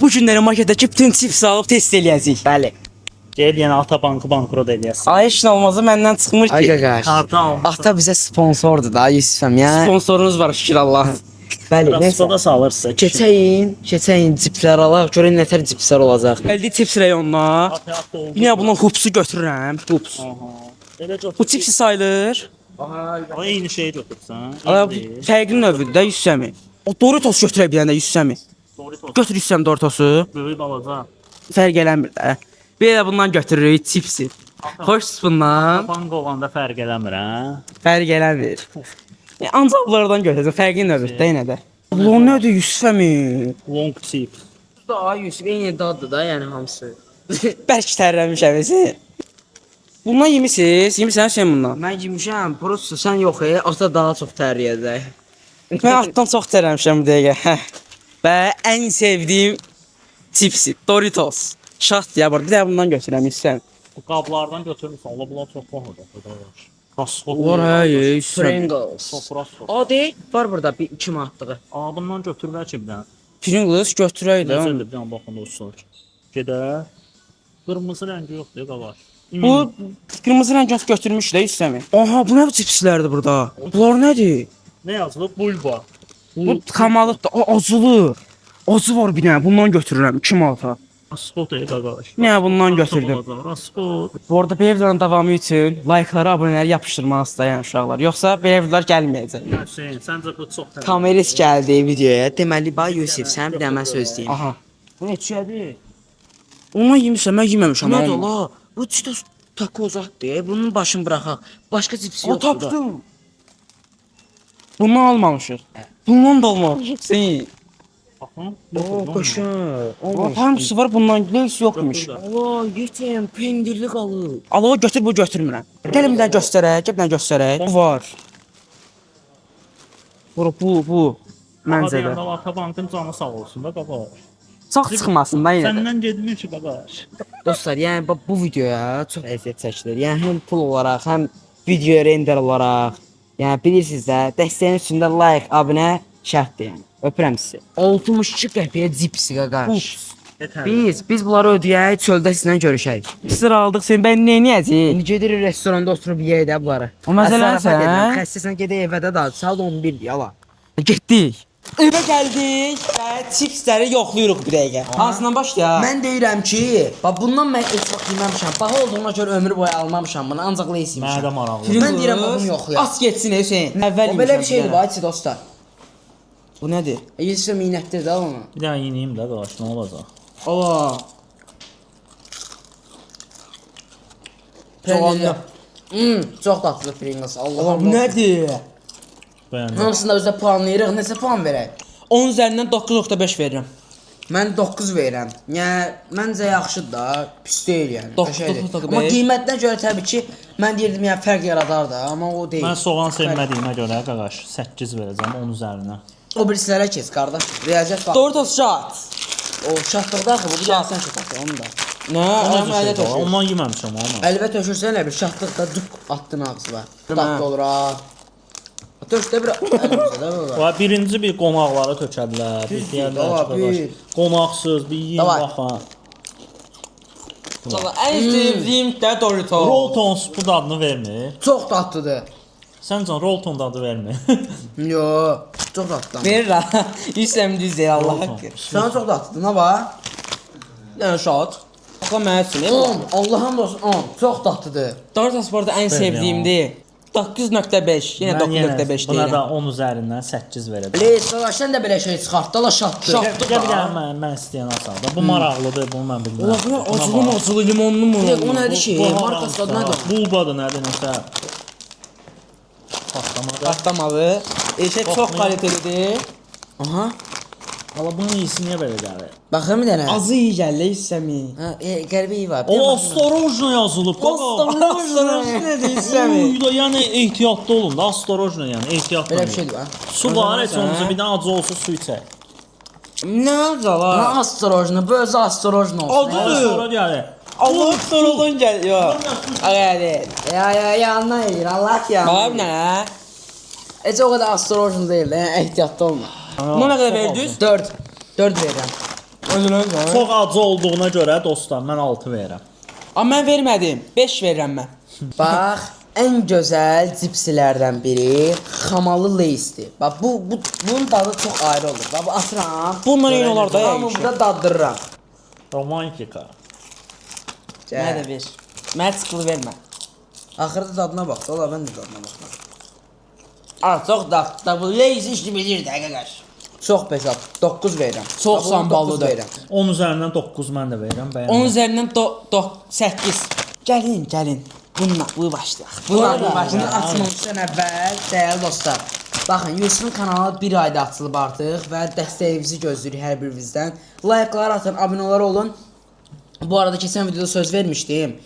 Bu günləri marketdəki bütün chipsi alıb test eləyəcəyik. Bəli. Gel yenə ata bankı bankrot eləyəsən. Ay işin olmazı məndən çıxmır ki. Ay qaqaş. Kartı almışsan. Ata bizə sponsordur da Yusufəm ya. Sponsorunuz var şükür Allah'a. Bəli, neysə. Raskoda salırsa. Keçəyin cipslər alaq. Görün nətər cipslər olacaq. Gəldik chips reyonuna. Yine bunun hupsu götürürəm. Hups. Elə götür. Bu chipsi sayılır. Ay eyni şeyi götürsən. Ala fərqli növüdür də Yusufəmi. O Doritos götürə bilən də Yusufəmi. Doritos. Götür Yusufəm Doritos'u. Böyük balaca. Fərq eləmir də. Bir də bundan götürürük chipsi. Xoş bundan. Bank olanda fərq eləmir hə. Fərq eləmir. Ancaq bunlardan götürəcəm. Fərqli növüdür də yenə də. Bu nədir Yusufəmi? Long chip. Da Yusuf eyni daddır da, yəni hamısı. Bərk tərləmişəm bizi. Bundan yemisiniz? Yemisən sen bundan? Mən yemişəm, prosta sən yox, ata daha çox tərləyəcək. Mən altdan çox tərləmişəm bu dəqiqə. Hə. Və ən sevdiyim chipsi Doritos. Şat ya var. Bir də bundan götürəm istəyirəm. Bu qablardan götürmüsən. Ola bunlar çox pahalıdır. Raskot. Var hə, istəyirəm. Pringles. Çox raskot. Adi, var burada bir 2 manatlığı. Aa bundan götür bəlkə bir dənə. Pringles götürək də. Nəzərdə bir dənə baxın dostlar. Gedə. Qırmızı rəngi yoxdur qavaş. Bu qırmızı rəng götürmüş də istəmir. Aha, bu nə bu chipslərdir burada? Bunlar nədir? Nə yazılıb? Bulba. Bu kamalıdır. O acılı. Acı var bir dənə. Bundan götürürəm 2 manata. Raskot qavaş. Nə bundan götürdüm. Raskot. Bu arada belə videoların davamı üçün like'lara, abunələri yapışdırmaq istəyən uşaqlar. Yoxsa belə videolar gəlməyəcək. Hüseyn, səncə bu çox təbii. Kameris gəldi videoya. Deməli, bax Yusuf, sən bir də mən söz deyim. Aha. Bu neçədir? Ondan yemişəm, mən yeməmişəm. Nədir la? Bu Cheetos takozatdır. Bunun başını buraxaq. Başqa cipsi O yoxdur da. tapdım. Bundan almamışıq. Bundan da almamışıq. Sən. Baxın. Oo, qəşəng. Hamısı var, bundan heç yoxmuş. Allah, yetim, pendirli qalır. Alo, götür, bu götürmürəm. Gəlin bir dənə göstərək, gəl bir dənə göstərək. Bu var. Bu. Məncədə. Məncədə. Ata bankın canı sağ olsun da qavaş. Çox çıxmasın da yenə də. Səndən gedmir ki qavaş. Dostlar, yəni bax, bu videoya çox əziyyət çəkilir. Yəni həm pul olaraq, həm video render olaraq. Yəni bilirsiniz də, dəstəyin üstündə like, abunə şərtdir yəni. Öpürəm sizi. 62 qəpiyə cipsi qaqaş. Biz bunları ödəyək, çöldə sizinlə görüşərik. Sıra aldıq sen, ben nə edəcəyik? İndi gedirik restoranda oturub yeyək də bunları. O məsələn sən? Xəstəsən gedək evə də da, saat 11 yala. Getdik. Evə gəldik və chipsləri yoxlayırıq bir dəqiqə. Hansından başlayaq? Mən deyirəm ki, bax bundan mən heç vaxt yeməmişəm. Baha olduğuna görə ömür boyu almamışam bunu, ancaq leys Mənə yemişəm. də maraqlı. Mən deyirəm bax bunu yoxlayaq. As getsin Hüseyn. Əvvəl O belə bir şeydir bax dostlar. Bu nədir? Yusuf minnətdir də onu. Bir dənə yeniyim də qavaş, nə olacaq? Allah. Pendirli. Çox dadlı Pringles. Allah Allah bu Allah. nədir? Bəyəndim. Hamısında özdə puanlayırıq. Neçə puan verək? 10 üzərindən 9.5 verirəm. Mən 9 verirəm. Yəni məncə yaxşıdır da, pis deyil yəni. Doqquz, qəşəngdir. doqquz, doqquz, Amma beş. qiymətinə görə təbii ki, mən deyirdim yəni fərq yaradar da, amma o deyil. Mən soğan sevmədiyimə görə qavaş 8 verəcəm 10 üzərinə. O birislərə keç qardaş. Riyaziyyat bax. Doritos şat. O şahtlıqda axı bu bir dənə sən şahtlıqda onu da. Nə? Adam ələ tökür. Ondan yeməmişəm onu. Əlbə tökürsən elə bir şahtlıqda cuk attın ağzına. Dadlı olur ha. Tökdə bir əlimizə də belə. Və birinci bir qonaqlara tökədilər. Bir Düzdür, deyərlər dava, ki, qavaş, bir. qonaqsız bir yiyin Davay. baxan. Valla ən sevdiyim də Doritos. Roltons bu dadını vermir. Çox dadlıdır. Səncə Rolton dadı vermir. Yo, çox dadlı. Verir ha. Yüzsəm düz deyir Allah Rolton. haqqı. Sən çox dadlıdır, nə var? Yəni şat. Baxa mənə üçün. 10, Allah'ım olsun 10. Çox dadlıdır. Doritos bu arada ən sevdiyimdir. 9.5. Yenə 9.5 buna da deyirəm. 10 üzərindən 8 verəcəm. Leys, qalaş sən də belə şey çıxart da la şatdı. Şat. Gəl bir dənə mən istəyən asanda. Bu maraqlıdır, bunu mən bilmirəm. Ola bura acılı mı acılı limonlu mu? Bir dəqiqə, o nədir ki? Markası adı nədir? Bulbadır nədir nəsə. Patlamadı. Patlamalı. Eşə çox kalitelidir. Aha. Valla bunun iyisi niyə belə gəlir? Baxım bir dənə. Azı iyi gəlir istəmi. Ha, qəribə iyi var. O astorojna yazılıb. Astorojna nə deyirsən? Da yəni ehtiyatlı olun da astorojna yəni ehtiyatlı. Belə bir şeydir ha. Su var heç olmasa bir dənə acı olsa su içək. Nə acala? Ha, astorojna, bu özü astorojna olsun. Acı. Sonra gəlir. Allah sorulun gəl. Yox. Ağadı. Ya, yanına edir, Allah yanına. Bax nə? Heç o qədər astorojna deyil, ehtiyatlı olma. Buna nə qədər verdiniz? 4. 4 verirəm. Özür Çox acı olduğuna görə dostlar mən 6 verirəm. Amma mən vermədim. 5 verirəm mən. Bax, ən gözəl cipsilərdən biri xamalı Lays'dir. Bax bunun dadı çox ayrı olur. Bax bu atıram. Bunlar eyni olar da Hamı yəqin. burada daddırıram. Romantika. Mənə də ver. Mənə çıxılı vermə. Axırda dadına bax, ola mən də dadına baxıram. Çox da bu Lays işini bilir də qaqaş. Çox pesat. 9 verirəm. Çox Bax, bunu samballıdır. 9 verirəm. 10 üzərindən 9 mən də verirəm. 10 Bəyəndim. üzərindən 8. Gəlin. Bununla bu başlayaq. Bunlar başını açmamışdan əvvəl, dəyərli dostlar. Baxın, Yusufun kanalı bir ayda açılıb artıq və dəstəyinizi gözləyirik hər birinizdən. Like'lar atın, abunələr olun. Bu arada keçən videoda söz vermişdim.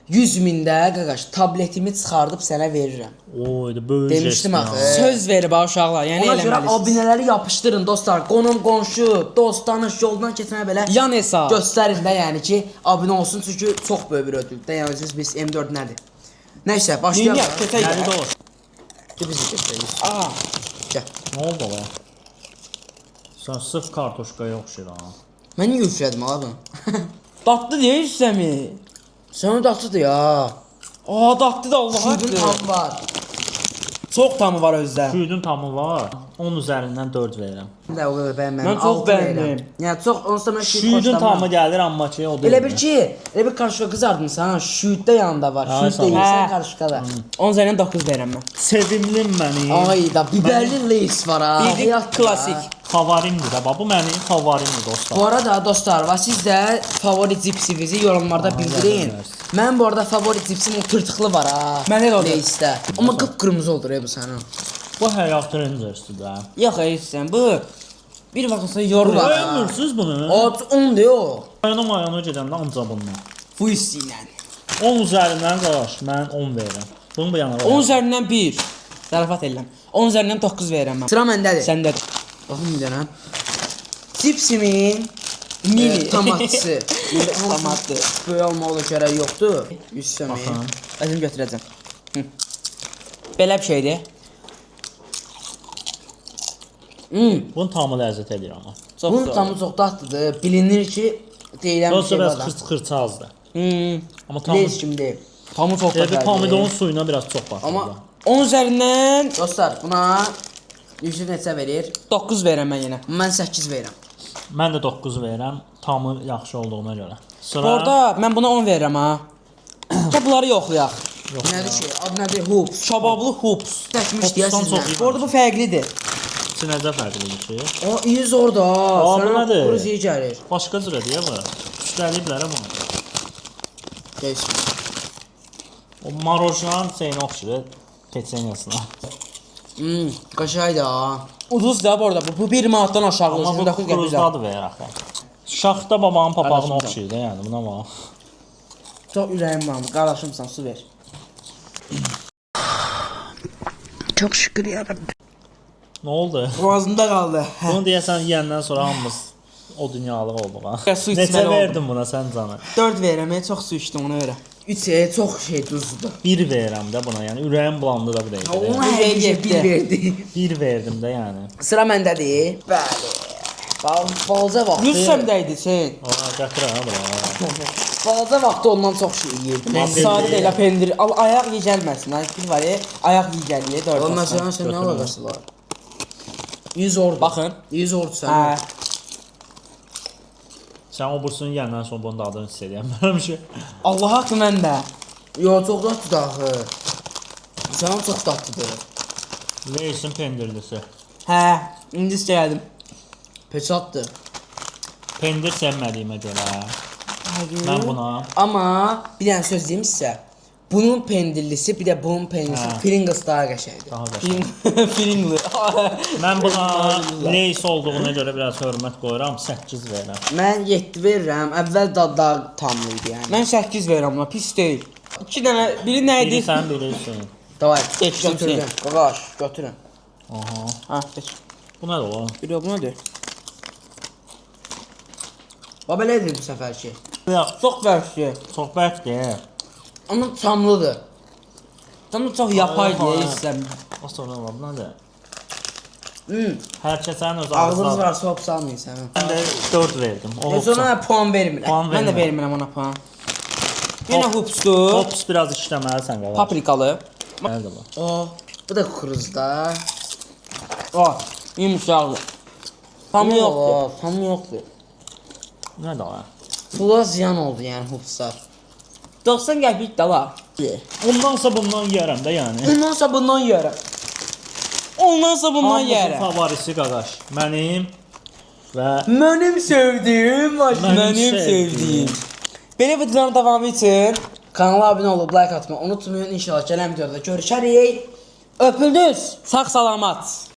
100 mində qaqaş tabletimi çıxardıb sənə verirəm. Oy, böyük Demişdim jest axı. ya. Söz verib ha uşaqlar. Yəni Ona görə eləməlisiniz. abunələri yapışdırın dostlar. Qonum, qonşu, dost, tanış yoldan keçənə belə Yan hesab. göstərin də yəni ki, abunə olsun çünki çox böyük bir ödüldə. Yəni biz M4 nədir? Nəysə, başlayaq. Niyə keçək? Nədir dost? Bizi göstəririk. Aa, Gəl. Nə oldu lan? Sən sırf kartoşkaya oxşayır ha. Mən niyə üflədim abi? dadlı deyil səmi. Sən dadlıdır ya. Aa, dadlı da Allah Şudun haqqı. tam var. Çox tamı var özdə. Südün tamı var. 10 üzərindən 4 verirəm. Mən də o qədər bəyənmədim. Mən çox altı verirəm. bəyəndim. Yəni çox onsuz da mən şüd Südün tamı xoşlamıram. gəlir amma ki o deyil. Elə bir ki, elə bir karışqa qızardımsan, şüddə yanında var. Ha, Şüd sağ ol. deyirsən Hə. karışqada. 10 üzərindən 9 verirəm mən. Sevimlim mənim. Ay da biberli Lays var ha. Bildik, həyat klasik. da. Favorimdir də. Bax bu mənim favorimdir dostlar. Bu arada dostlar, və siz də favori cipsinizi yorumlarda bildirin. yazın. Mən bu arada favori cipsim o tırtıqlı var ha. Məndə də odur. Laysdə. Amma qıpqırmızı olur bu sənin. Bu həyat Rangers'dır da. Yox, sən bu bir vaxt sonra yorulur. Var. Beğenmirsiniz bunu? O 10 diyor. Mayona gedəndə ancaq bundan. Bu hissi ilə. 10 üzərindən qardaş mən 10 verirəm. Bunu bu yana 10 üzərindən 1. Zarafat edirəm. 10 üzərindən 9 verirəm mən. Sıra məndədir. Səndədir. Baxın bir dənə. Cipsimin Mini. tomatçısı. Tomatlı. Böyük olmağı da gərək yoxdur. 100 sömü. Baxın. Özüm götürəcəm. Belə bir şeydir. Bunun tamı ləzzət edir amma. Çox Bunun sağ ol. tamı çox dadlıdır. Bilinir ki, deyilən bir Sonra şey biraz var. xırç-xırçı azdır. Amma tamı Lays kimi deyil. Tamı çox elə bir gözəldir. pomidorun suyuna biraz çox baxır. Amma 10 üzərindən dostlar, buna Yusuf neçə verir? 9 verirəm mən yenə. Mən 8 verirəm. Mən də 9 verirəm. Tamı yaxşı olduğuna görə. Sıra Orada mən buna 10 verirəm ha. Gəl bunları yoxlayaq. Nədir ki? Adı nədir? Hoops. Kebablı hoops. Çəkmiş Hoops'tan deyəsiniz. çox iyi. Orada bu fərqlidir. içi necə fərqlidir ki? O iz orada. bu Sənə nədir? quru iyi gəlir. Başqa cürə deyə bu. Üstəliyiblər bunu. Gəlsin. O marojnan şeyinə oxşayır. Peçenyasına. Qaşaydı ha. Ucuz da bu arada. Bu 1 manatdan aşağı Amma bu 89 qəpik. kruzdadır verir axı. Şaxta babanın papağına Qardaşım oxşayır da yəni buna bax. Çox ürəyim var. Qardaşımsan, su ver. Çok şükür yarabbim. Nə oldu? Boğazımda qaldı. Bunu deyəsən yeyəndən sonra hamımız o dünyalıq olduq ha. Ya, su içməli Neçə oldum. verdin buna sən canı? 4 verirəm. Çox su içdim ona görə. 3 çox şey duzludur. 1 verirəm də buna, yəni ürəyim bulandı da bu dəqiqə. Ona Bir hər şey verdi. bir verdi. 1 verdim də yəni. Sıra məndədir. Bəli. Balaca vaxtı. 100 səmdəydi sen. Aa, gətir ha bura. Balaca vaxtı ondan çox şey yeyirdim. Pendir. Sadə deyil, pendir. Al ayaq iyi gəlməsin. Ay bir var ya, ayaq iyi gəlir 4 Oğlum olsun. məsələn sən nə Götürmə. alaqası var? 100 ordu. Baxın. 100 ordu sən. Hə. Sən o bursunu yeyəndən sonra bunun dadını hiss edirəm. Həmişə. Allah haqqı məndə. Yo, çox dadlıdır axı. Sən çox dadlıdır. Leysin pendirlisi. Hə, indi gəldim. Peçatdır. Pendir sevmədiyimə görə. Mən buna Amma bir dənə söz deyim sizə. Bunun pendirlisi, bir də bunun pendirlisi Hə. Pringles daha qəşəngdir. daha qəşəng. Filmli. Mən buna Leys olduğuna görə biraz hörmət qoyuram, 8 verirəm. Mən 7 verirəm. Əvvəl dad daha tamlı idi yəni. Mən 8 verirəm buna, pis deyil. 2 dənə, biri nə Biri idi? sən, biri Hüseyin. Davay, Geçdim götürün. Qaqaş, götürün. Aha. Ha, geç. Bu nədir oğlum? Biri o bu nədir? Baba elədir bu səfərki. Yox, Çox vəhşi. çox bərkdir. Amma tamlıdır. Tam da çox yapay Oha. deyə istəm. O sonra var, bu nədir? Hər kəsənin öz Ağzınız ağzı var. varsa hop salmayın Mən də 4 verdim. O Sonra hopsa. mən puan vermirəm. Puan Mən də vermirəm. vermirəm ona puan. Yenə hupstu. Hops biraz işləməlisən qardaş. Paprikalı. Nerede bu? O, bu da kukuruzda. O, yumuşaqlı. Tam yoxdur, tam yoxdur. Nerede o? Pula ziyan oldu yəni hupslar. 90 qəpik də var. Ondansa bundan yiyərəm də yəni. Ondansa bundan yeyərəm. Ondansa bundan Hamımızın yeyərəm. favorisi qardaş. Mənim və Mənim sevdiyim, mənim sevdiyim. sevdiyim. Belə videoların davamı üçün kanala abunə olub like atmayı unutmayın. İnşallah gələn videoda görüşərik. Öpüldünüz. Sağ salamat.